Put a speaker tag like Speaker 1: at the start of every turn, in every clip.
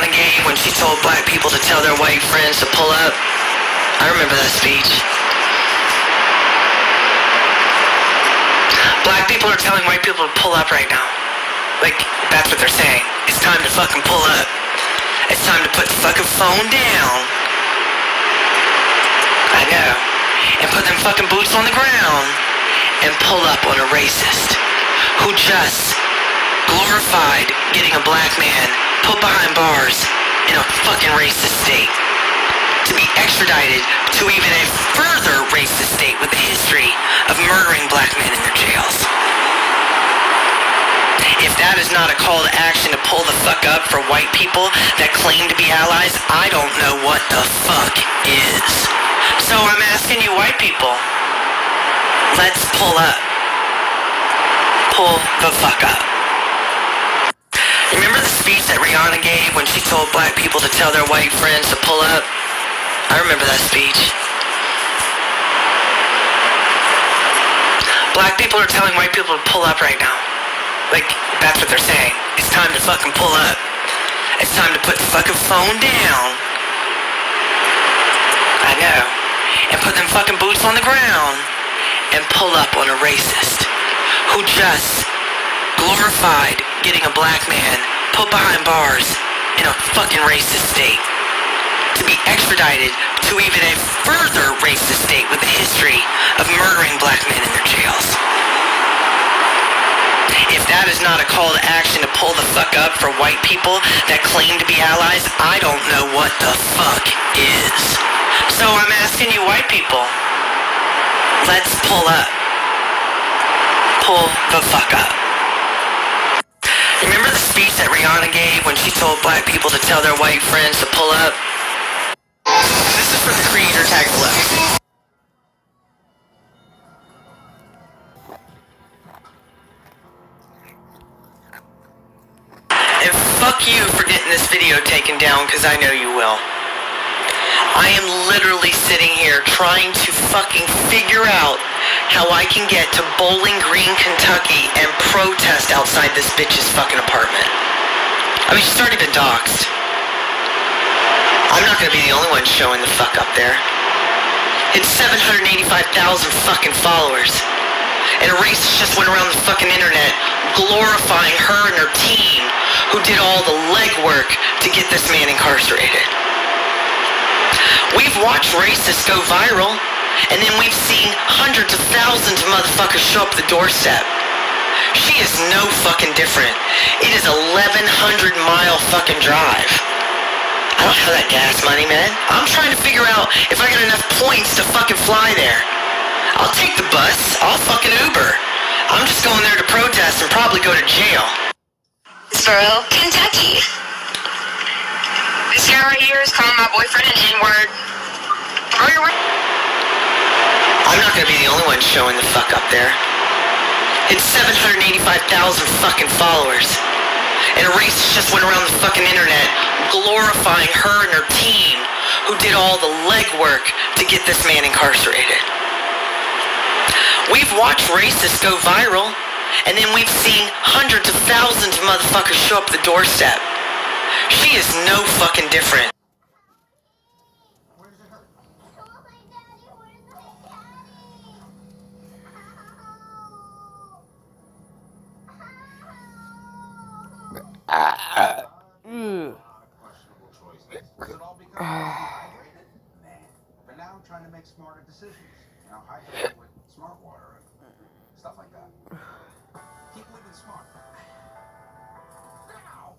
Speaker 1: Rihanna gave when she told black people to tell their white friends to pull up. I remember that speech. Black people are telling white people to pull up right now. Like, that's what they're saying. It's time to fucking pull up. It's time to put the fucking phone down. I know. And put them fucking boots on the ground. And pull up on a racist who just glorified getting a black man put behind bars in a fucking racist state. To be extradited to even a further racist state with a history of murdering black men in their jails. If that is not a call to action to pull the fuck up for white people that claim to be allies, I don't know what the fuck is. So I'm asking you white people, let's pull up. Pull the fuck up. Remember the speech that Rihanna gave when she told black people to tell their white friends to pull up? I remember that speech. Black people are telling white people to pull up right now. Like, that's what they're saying. It's time to fucking pull up. It's time to put the fucking phone down. I know. And put them fucking boots on the ground. And pull up on a racist who just glorified getting a black man put behind bars in a fucking racist state. To be extradited to even a further racist state with a history of murdering black men in their jails. If that is not a call to action to pull the fuck up for white people that claim to be allies, I don't know what the fuck is. So I'm asking you white people, let's pull up. Pull the fuck up. Remember the speech that Rihanna gave when she told black people to tell their white friends to pull up? This is for the creator tag below. And fuck you for getting this video taken down, because I know you will. I am literally sitting here trying to fucking figure out how I can get to Bowling Green, Kentucky and protest outside this bitch's fucking apartment. I mean, she's already been doxxed. I'm not gonna be the only one showing the fuck up there. It's 785,000 fucking followers. And a racist just went around the fucking internet glorifying her and her team who did all the legwork to get this man incarcerated. We've watched racists go viral, and then we've seen hundreds of thousands of motherfuckers show up the doorstep. She is no fucking different. It is 1,100 mile fucking drive. I don't have that gas money, man. I'm trying to figure out if I got enough points to fucking fly there. I'll take the bus. I'll fucking Uber. I'm just going there to protest and probably go to jail.
Speaker 2: Borough, Kentucky. This guy right here is calling my boyfriend an N-word.
Speaker 1: I'm not gonna be the only one showing the fuck up there. It's 785,000 fucking followers. And a racist just went around the fucking internet glorifying her and her team who did all the legwork to get this man incarcerated. We've watched racists go viral, and then we've seen hundreds of thousands of motherfuckers show up the doorstep. She is no fucking different.
Speaker 3: But now I'm trying to make smarter decisions. You know, hydrate with smart water and stuff like that. Keep living smart. Now.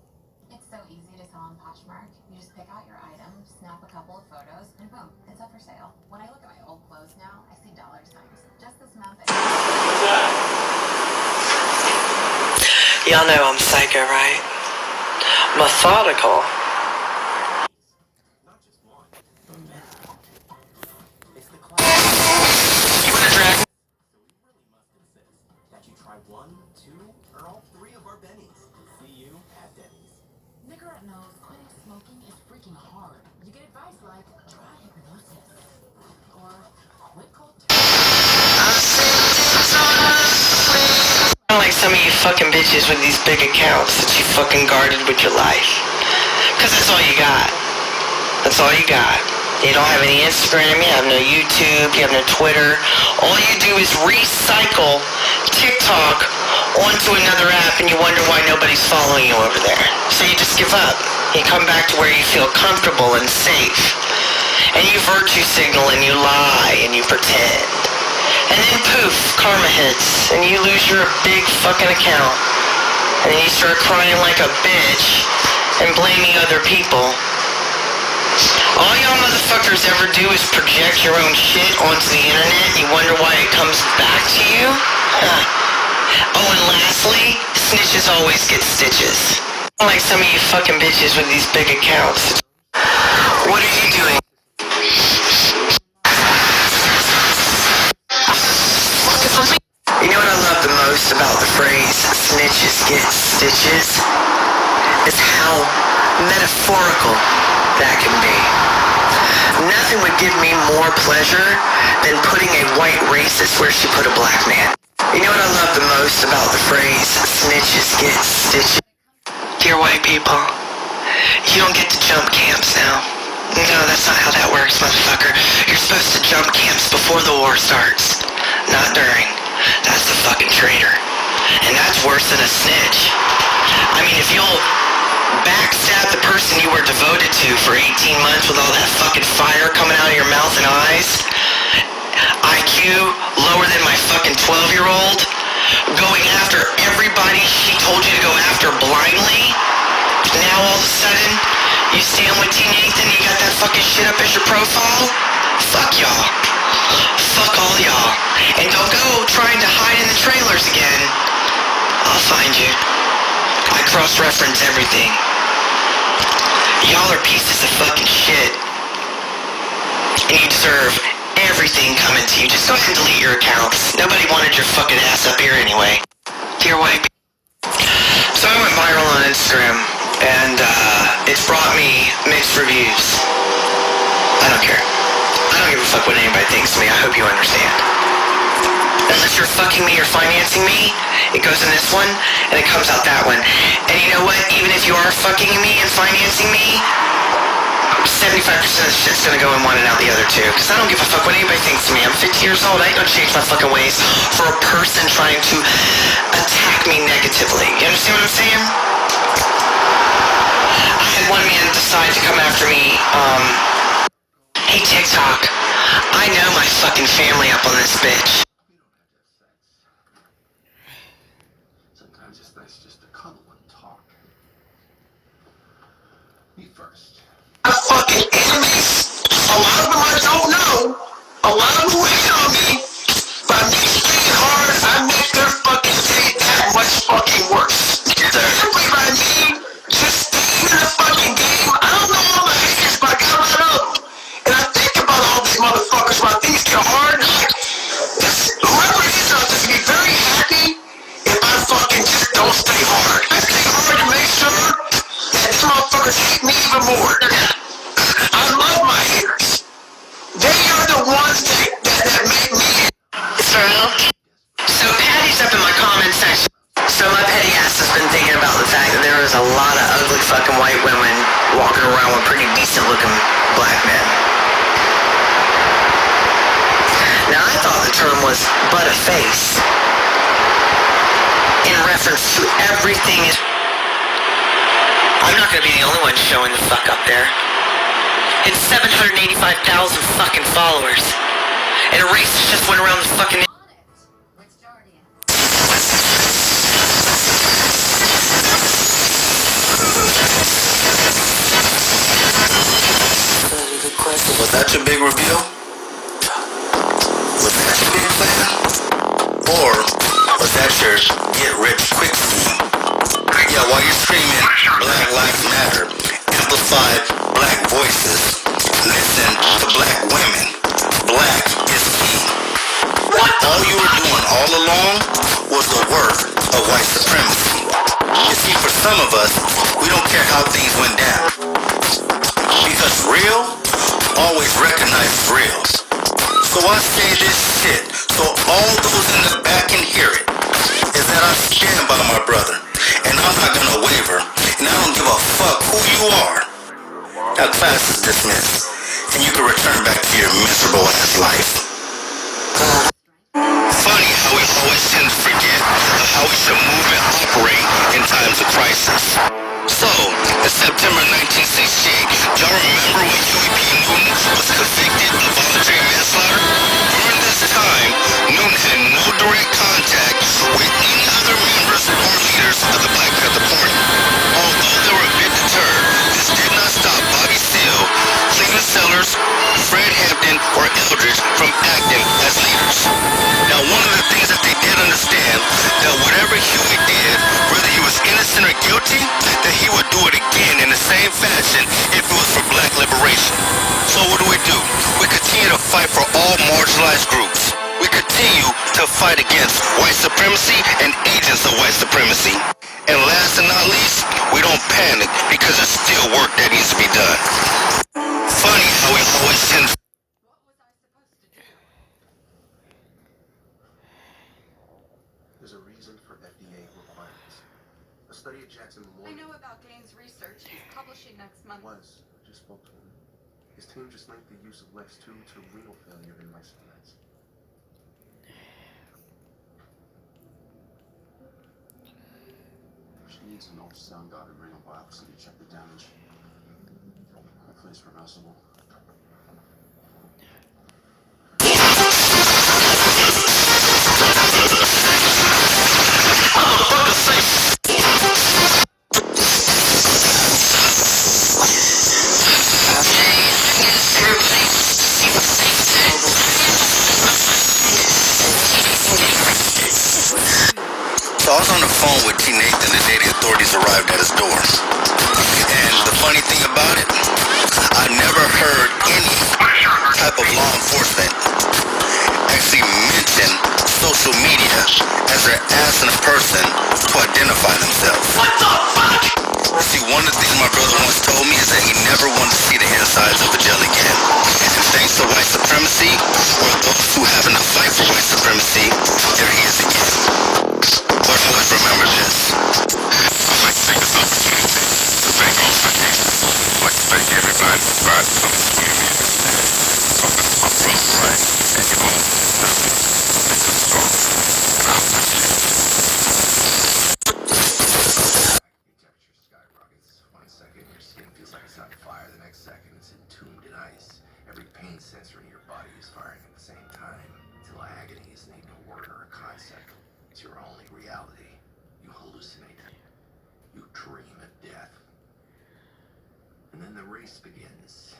Speaker 4: It's so easy to sell on Poshmark. You just pick out your item, snap a couple of photos, and boom, it's up for sale. When I look at my old clothes now, I see dollar signs. Just this month,
Speaker 1: Y'all know I'm psycho, right? Methodical. You wanna drag?
Speaker 5: So we really must insist that you try 1, 2, or all 3 of our bennies. See you at Denny's.
Speaker 6: Nicorette knows quitting smoking is freaking hard. You get advice like, try hypnosis. Or quit cold
Speaker 1: Like some of you fucking bitches with these big accounts that you fucking guarded with your life. Because that's all you got. That's all you got. You don't have any Instagram, you have no YouTube, you have no Twitter. All you do is recycle TikTok onto another app and you wonder why nobody's following you over there. So you just give up. You come back to where you feel comfortable and safe. And you virtue signal and you lie and you pretend. And then poof, karma hits and you lose your big fucking account. And then you start crying like a bitch and blaming other people. All y'all motherfuckers ever do is project your own shit onto the internet and you wonder why it comes back to you? Huh. Oh, and lastly, snitches always get stitches. Like some of you fucking bitches with these big accounts. What are you doing? You know what I love the most about the phrase, snitches get stitches? Is how metaphorical that can be. Nothing would give me more pleasure than putting a white racist where she put a black man. You know what I love the most about the phrase, snitches get stitches? Dear white people, you don't get to jump camps now. No, that's not how that works, motherfucker. You're supposed to jump camps before the war starts, not during. That's a fucking traitor. And that's worse than a snitch. I mean, if you'll backstab the person you were devoted to for 18 months with all that fucking fire coming out of your mouth and eyes, IQ lower than my fucking 12-year-old, going after everybody she told you to go after blindly, now all of a sudden, you stand with T. Nathan, you got that fucking shit up as your profile? Fuck y'all. Fuck all y'all. And don't go trying to hide in the trailers again. I'll find you. I cross-reference everything. Y'all are pieces of fucking shit. And you deserve everything coming to you. Just go ahead and delete your accounts. Nobody wanted your fucking ass up here anyway. Dear white people. So I went viral on Instagram, and it's brought me mixed reviews. I don't care. I don't give a fuck what anybody thinks of me. I hope you understand. Unless you're fucking me or financing me, it goes in this one, and it comes out that one. And you know what? Even if you are fucking me and financing me, 75% of the shit's gonna go in one and out the other too. Because I don't give a fuck what anybody thinks of me. I'm 50 years old. I ain't gonna change my fucking ways for a person trying to attack me negatively. You understand what I'm saying? I had one man decide to come after me, hey TikTok, I know my fucking family up on this bitch.
Speaker 3: Sometimes it's nice just to cuddle and talk. Me first.
Speaker 1: My fucking enemies, a lot of them I don't know, a lot of them wait on me, but I'm staying hard, I make their fucking day that much fucking worse. So everybody by me, just staying in the fucking game, I don't know all the haters, but I got a lot of them. And I think about all these motherfuckers when things get hard, like, whoever it is, I'll just be very happy if I fucking just don't stay hard. I stay hard to make sure that these motherfuckers hate me even more. I love my haters. They are the ones that make me. So Patty's up in my comment section. So my petty ass has been thinking about the fact that there is a lot of ugly fucking white women walking around with pretty decent looking black men. Now I thought the term was but a face in reference to everything is. I'm not gonna be the only one showing the fuck up there. It's 785,000 fucking followers. And a racist just went around the fucking.
Speaker 4: Which Guardian?
Speaker 7: Was that your big reveal? Was that your big plan? Or was that your get-rich-quick scheme? Yeah, while you're screaming Black Lives Matter, amplify black voices, listen to black women. Black is key. All you were doing all along was the work of white supremacy. You see, for some of us, we don't care how things went down. Because real always recognizes real. So I say this shit so all those in the back can hear it. Is that I stand by my brother. And I'm not gonna waver. And I don't give a fuck who you are. Now class is dismissed, and you can return back to your miserable ass life. Funny how we always tend to forget how we should move and operate in times of crisis. So, in September 1968, y'all remember when Huey P. Newton was convicted of voluntary manslaughter? During this time, Newton had no direct contact with any other members or leaders of the Black Panther Party. Although they were a bit deterred, this did not stop Bobby Seale, Cleveland Sellers, Fred Hampton, or Eldridge from acting as leaders. Now, one of the things that they did understand, that whatever Huey did, whether he was innocent or guilty, that he would do it again in the same fashion if it was for black liberation. So what do? We continue to fight for all marginalized groups. We continue to fight against white supremacy and agents of white supremacy. And last and not least, we don't panic because there's still work that needs to be done. Funny how we always tend to...
Speaker 6: What was I supposed to do?
Speaker 3: There's a reason for FDA requirements. A study at Jackson
Speaker 8: I
Speaker 3: Memorial
Speaker 8: know about Gaines' research. He's publishing next month.
Speaker 3: I just spoke to him. His team just linked the use of Lex-2 to renal failure in mice and rats. She needs an ultrasound-guided renal biopsy to check the damage. Hopefully it's reversible.
Speaker 7: So I was on the phone with T. Nathan the day the authorities arrived at his door. And the funny thing about it, I never heard any type of law enforcement actually mention social media as they're asking a person to identify themselves. What the fuck? See, one of the things my brother once told me is that he never wanted to see the insides of a jail again. And thanks to white supremacy, or those who happen to fight for white supremacy, there he is again. But always remember this. I'd like to take this opportunity to thank all my neighbors. I'd like to thank everybody who tried to come to me and understand. So that's my brother, right? And you all love me. Make us strong. And I appreciate it.
Speaker 3: Your temperature skyrockets. 1 second, your skin feels like it's on fire. The next second, it's entombed in ice. Every pain sensor in your body is firing at the same time. Until agony isn't even a word or a concept. It's your only reality. You hallucinate. You dream of death. And then the race begins.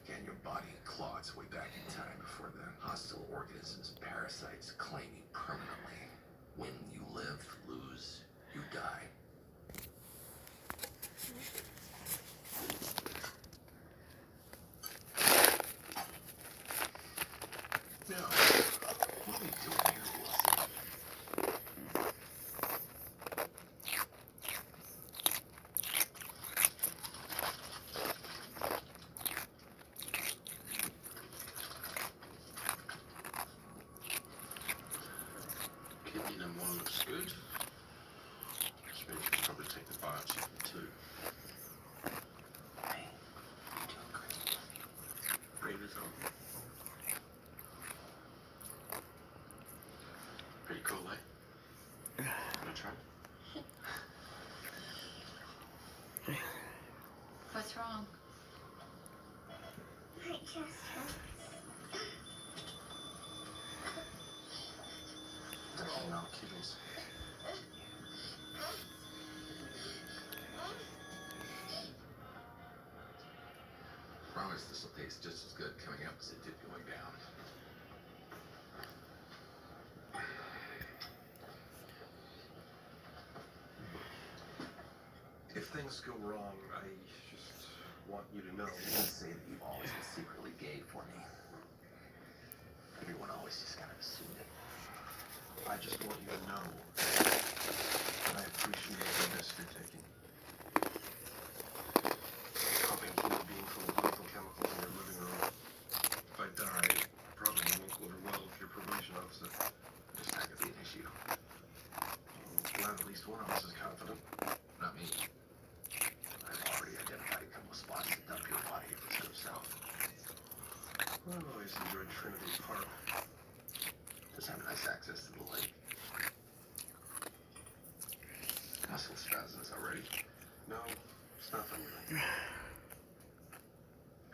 Speaker 3: Again, your body claws its way back in time before the hostile organisms, parasites, claim you permanently. When you live, lose, you die. Now, what are we doing here, Wilson? Kidney number 1 looks good. Which means we can probably take the biopsy from 2. Hey, you're doing great. Great result. Pretty cool, eh? Wanna try?
Speaker 4: What's wrong?
Speaker 3: No, kidneys. Promise this will taste just as good coming up as it did going down. If things go wrong, I just want you to know. Just say that you've always been secretly gay for me. Everyone always just kind of assumed it. I just want you to know that I appreciate the risk you're taking. Pumping a human being full of lethal chemicals in your living room. If I die, it probably won't go over well with your probation officer. It's not gonna be an issue. I'm glad at least one of us is confident. Not me. I've already identified a couple of spots to dump your business already? No, it's not from you.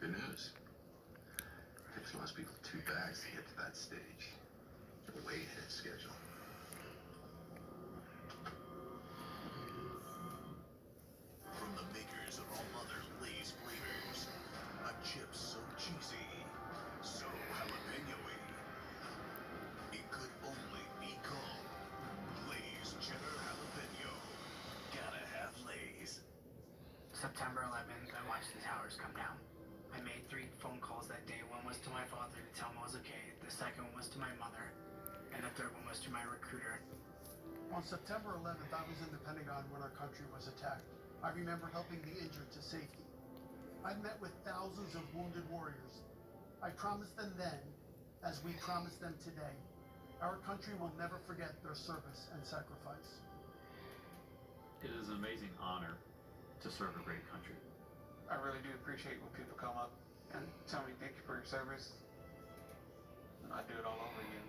Speaker 3: Good news. It takes most people 2 bags to get to that stage. You're way ahead of schedule.
Speaker 9: From the makers of All Mother Lay's flavors, a chip so cheesy, so jalapeno-y, it could only be called Lay's Cheddar Jalapeno. Gotta have Lay's.
Speaker 10: September 11th, I watched the towers come down. I made 3 phone calls that day. One was to my father to tell him I was okay. The second one was to my mother. And the third one was to my recruiter.
Speaker 11: On September 11th, I was in the Pentagon when our country was attacked. I remember helping the injured to safety. I met with thousands of wounded warriors. I promised them then, as we promise them today, our country will never forget their service and sacrifice.
Speaker 12: It is an amazing honor to serve a great country.
Speaker 10: I really do appreciate when people come up and tell me thank you for your service. And I'd do it all over again.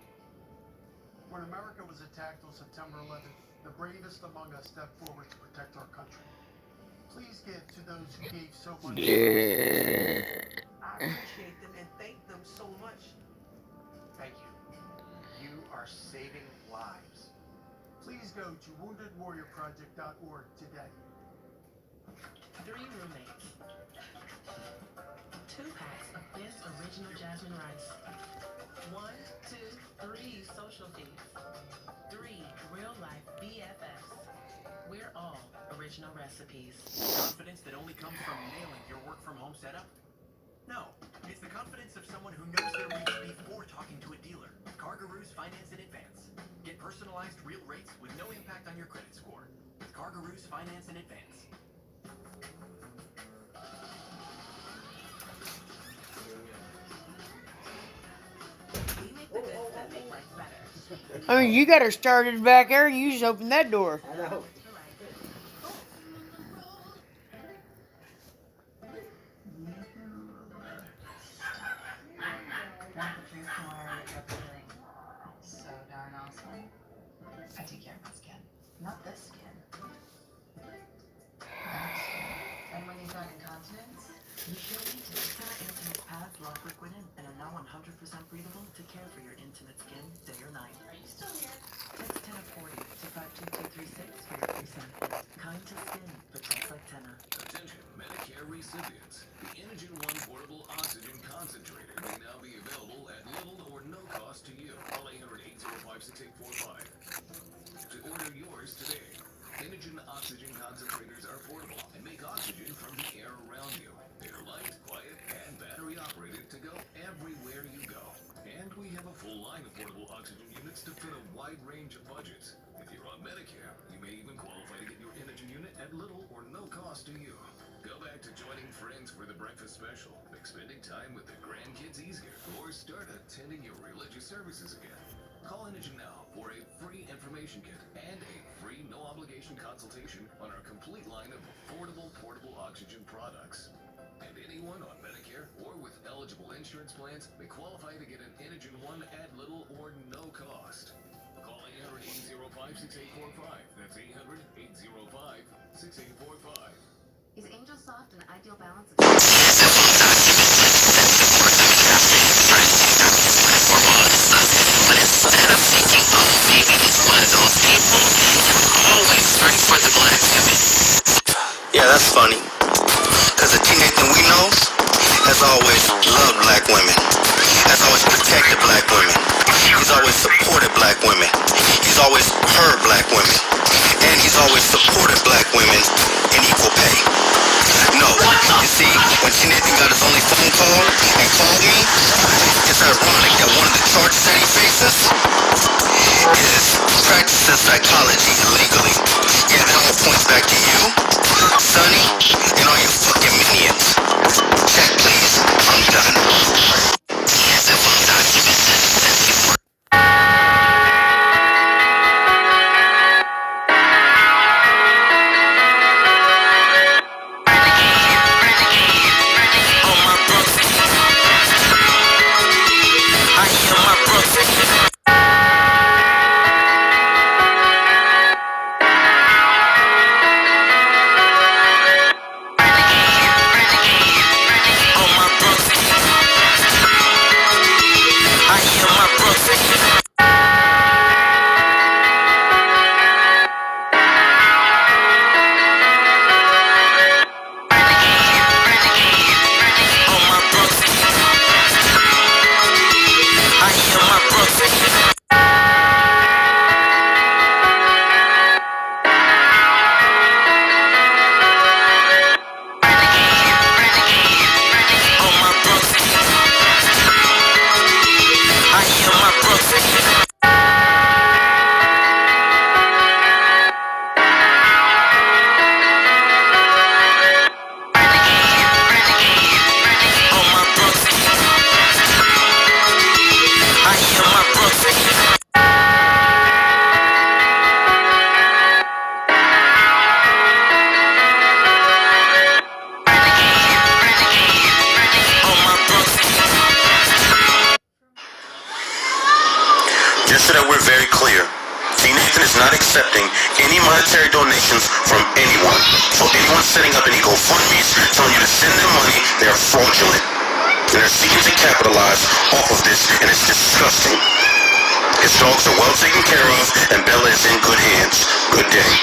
Speaker 11: When America was attacked on September 11th, the bravest among us stepped forward to protect our country. Please give to those who gave so much.
Speaker 13: I appreciate them and thank them so much.
Speaker 10: Thank you. You are saving lives.
Speaker 11: Please go to woundedwarriorproject.org today.
Speaker 6: 3 roommates. 2 packs of best original jasmine rice. 1, 2, 3 social feeds. 3 real life BFFs. We're all original recipes.
Speaker 5: Confidence that only comes from nailing your work from home setup? No, it's the confidence of someone who knows their rates before talking to a dealer. CarGurus Finance in Advance. Get personalized real rates with no impact on your credit score. With CarGurus Finance in Advance.
Speaker 6: We make the goods that make life better.
Speaker 14: I mean, you got her started back there. You just opened that door.
Speaker 13: I know.
Speaker 4: Want the truth more appealing. So darn awesome. I take care of my skin. Not this skin. That skin. And when you've got incontinence,
Speaker 6: You sure need to. Tenna Intimate Pads lock liquid in and are now 100% breathable to care for your intimate skin day or night.
Speaker 4: are you still here?
Speaker 6: Text Tenna 40 to 52236 for your free sample. Kind to skin, but just like Tenna.
Speaker 9: Attention, Medicare recipients. The Inogen 1 Portable Oxygen Concentrator may now be available at little or no cost to you. Call 800-805-6845 to order yours today. Inogen Oxygen Concentrators are portable and make oxygen from the air around you. They're light, quiet, and battery operated to go everywhere you go. And we have a full line of portable oxygen units to fit a wide range of budgets. If you're on Medicare, you may even qualify to get your Inogen unit at little or no cost to you. Go back to joining friends for the breakfast special, make spending time with the grandkids easier, or start attending your religious services again. Call Inogen now for a free information kit and a free no-obligation consultation on our complete line of affordable portable oxygen products. And anyone on Medicare or with eligible insurance plans may qualify to get an Inogen 1 at little or no cost. Call 800-805-6845. That's 800-805-6845.
Speaker 4: Is Angel Soft an ideal balance of
Speaker 7: But instead of thinking of maybe he's one of those people, always search for the black women. Yeah, that's funny. Because the King Nathan we know has always loved black women. Has always protected black women. He's always supported black women. He's always heard black women. And he's always supported black women in equal pay. No, you see, when King Nathan got his only phone call and called me, it's ironic that one of the charges that he faces is practicing psychology illegally. Yeah, that all points back to you, Sonny, and all you fucking minions. Check, please. I'm done. Yes, I found documents that before. accepting any monetary donations from anyone. So anyone setting up any GoFundMes, telling you to send them money, they are fraudulent. And they're seeking to capitalize off of this, and it's disgusting. His dogs are well taken care of, and Bella is in good hands. Good day.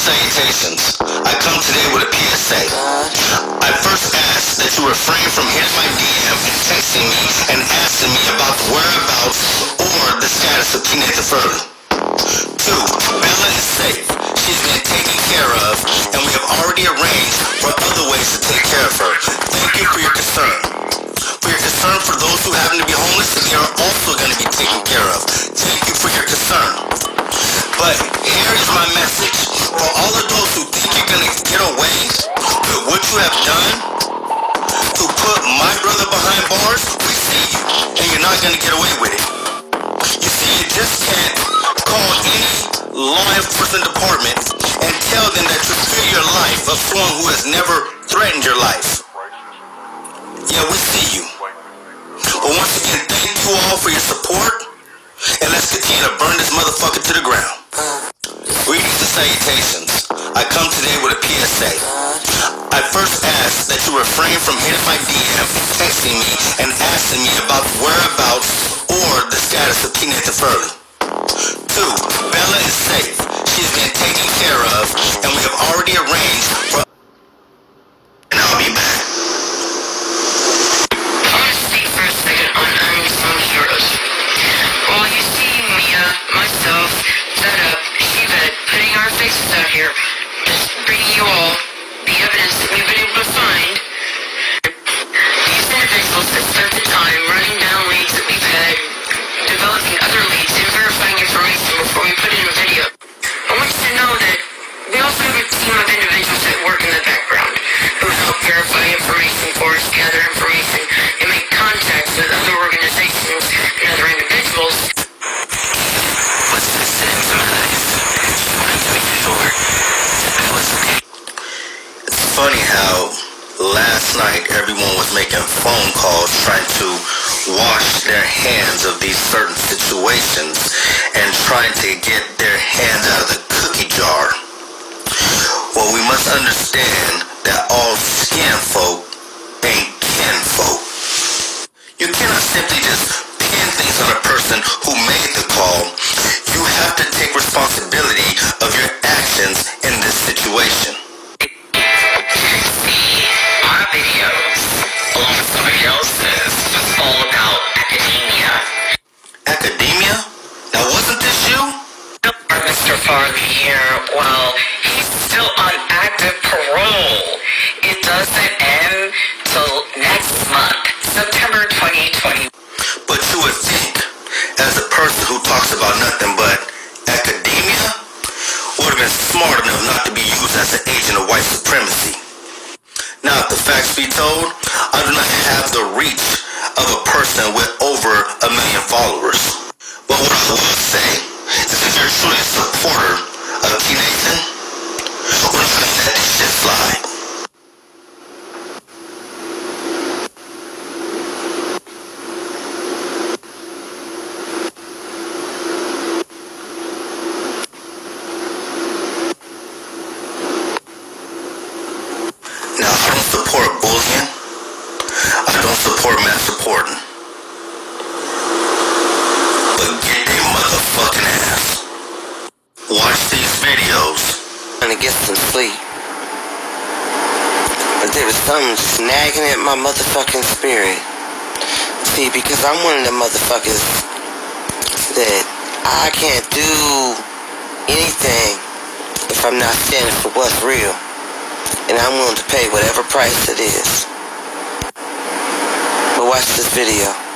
Speaker 7: Salutations. I come today with a PSA. I first ask that you refrain from hitting my DM and texting me and asking me about the whereabouts or the status of teenager Fairley. 2. Bella is safe. She's been taken care of, and we have already arranged for other ways to take care of her. Thank you for your concern. For your concern for those who happen to be homeless, they are also going to be taken care of. Thank you for your concern. But here is my message. For all of those who think you're going to get away with what you have done to put my brother behind bars, we see you, and you're not going to get away with it. You see, you just can't call any law enforcement department and tell them that you fear your life of someone who has never threatened your life. Yeah, we see you. But once again, thank you all for your support, and let's continue to burn this motherfucker to the ground. Greetings and salutations. I come today with a PSA. I first ask that you refrain from hitting my DM, texting me, and asking me about the whereabouts or the status of teenager Fairley. 2. Bella is safe. She's been taken care of, and we have already arranged for... And I'll be back.
Speaker 2: I want to speak for a second on unsung heroes. Well, you see Mia, myself, setup, Shivet, putting our faces out here, just bringing you all the evidence that we've been able to find. These individuals that spent the time running down leads that we've had, developing other leads, and verifying information before we put in a video. I want you to know that we also have a team of individuals that work in the background who help verify information for us, gather information, and make contacts with other organizations and other individuals.
Speaker 7: What's this It's funny how last night everyone was making phone calls trying to wash their hands of these certain situations and trying to get their hands out of the cookie jar. Well, we must understand that all skin folk ain't kin folk. You cannot simply just pin things on a person who made the call. You have to take responsibility of your actions in this situation.
Speaker 2: Our videos, along with somebody else's, was all about academia.
Speaker 7: Academia? Now wasn't this you?
Speaker 2: Mr. Fairley here, well, he's still on active parole. It doesn't end till next month, September 2020.
Speaker 7: But you would think, as a person who talks about nothing but academia, would have been smart enough not to be used as an agent of white supremacy. Now, if the facts be told, I do not have the reach of a person with over 1 million followers. But what I will say is if you're truly a supporter of T Nathan, we're not gonna let this shit fly. important. But get their motherfucking ass. Watch these videos.
Speaker 1: Trying to get some sleep. But there was something just nagging at my motherfucking spirit. See, because I'm one of the motherfuckers that I can't do anything if I'm not standing for what's real. And I'm willing to pay whatever price it is. But watch this video.